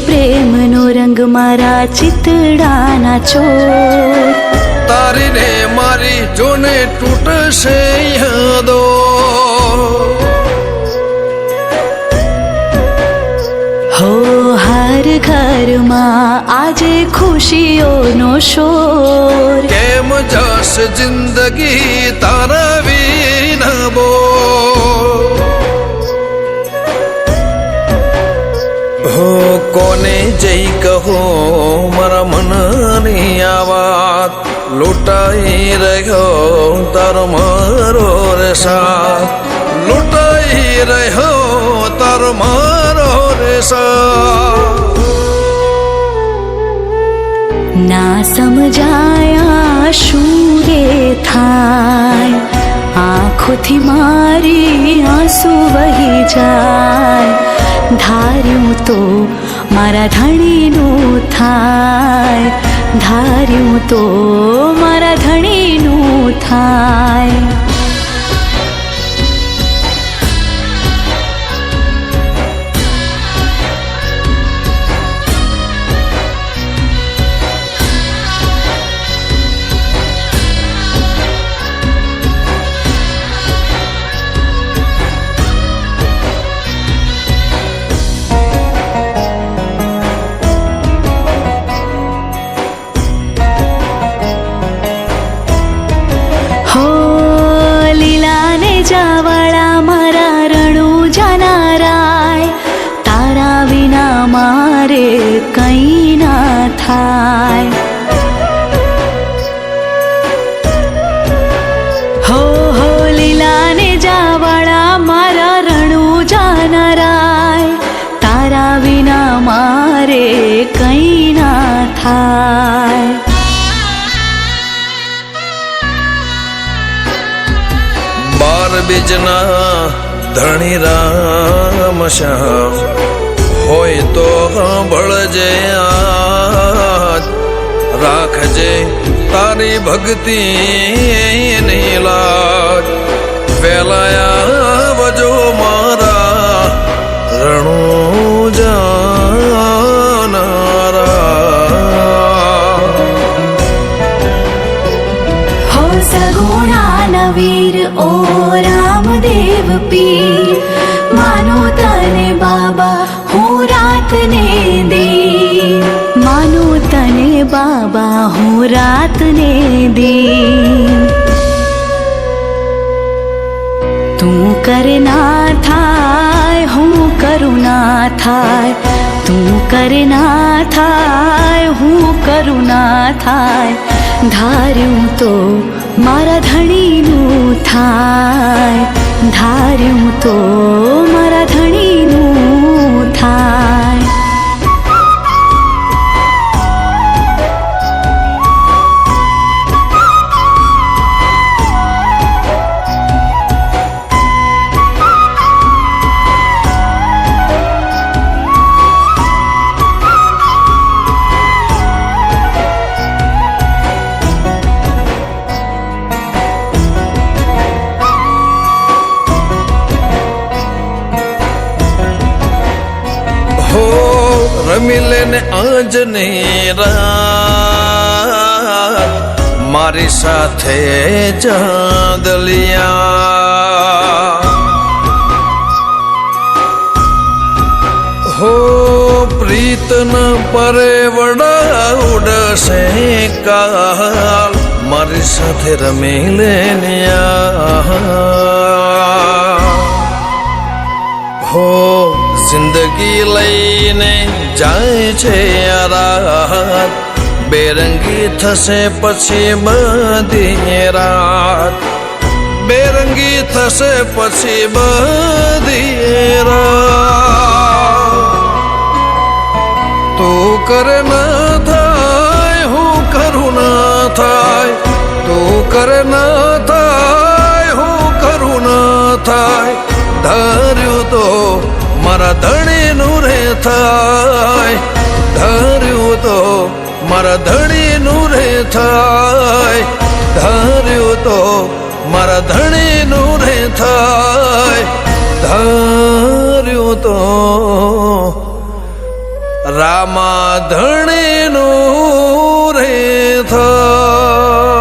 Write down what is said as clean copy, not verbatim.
પ્રેમનો રંગ મારા ચિતડાના ચોર. તારી ને મારી જોને તૂટશે યાદો. હો હર ઘરમાં આજે ખુશીઓનો શોર. કેમ જશે જિંદગી તારા વિના બોલ. હો કોને જઈ કહો મારા મનની આ વાત. લૂંટાઈ રહ્યો તારો મારો રે સાથ. લૂંટાઈ રહ્યો તારો મારો રે સાથ. ના સમજાયા શું રે થાય. આંખોથી મારી આંસુ વહી જાય. ધાર્યું તો મારા ધણીનું થાય. ધાર્યું તો મારા ધણીનું થાય. જાવાળા મારા રણું જાનારાય. તારા વિના મારે કંઈ ના થાય. હો હો લીલાને જાવાળા મારા રણું જાનારાય. તારા વિના મારે કંઈ ના થાય. બીજના ધણી રામ શ્યામ હોય તો સાંભળજે આજ. રાખજે તારી ભક્તિ ની લાજ. વેલાયા વજો મારા રણું જાનારા. હો સગુણા નવીર ઓ રામદેવ પીર. માનો તને બાબા હું રાતને દી. માનો તને બાબા હું રાતને દી. તું કરના થાય હું કરું ના થાય. તું કરના થાય હું કરું ના થાય. ધાર્યું તો મારા ધણીનું થાય. ધાર્યું તો મારા ધણીનું થાય. રમી લેને આજની રાત. મારી સાથે ચાંદલિયા. હો પ્રીતના પરેવડા ઉડશે કાલ. મારી સાથે રમી લેને હો જિંદગી લઈને જાય છે રાત. બેરંગી થશે પછી બધી રાત. બેરંગી થશે પછી બધી રાત. તું કરે ના થાય હું કરું ના થાય. તું કરે ના થાય હું કરું ના થાય. ધાર્યું તો મારા ધણીનું રે થાય. ધાર્યું તો મારા ધણીનું રે થાય. ધાર્યું તો મારા ધણીનું રે થાય. ધાર્યું તો રામા ધણીનું રે થાય.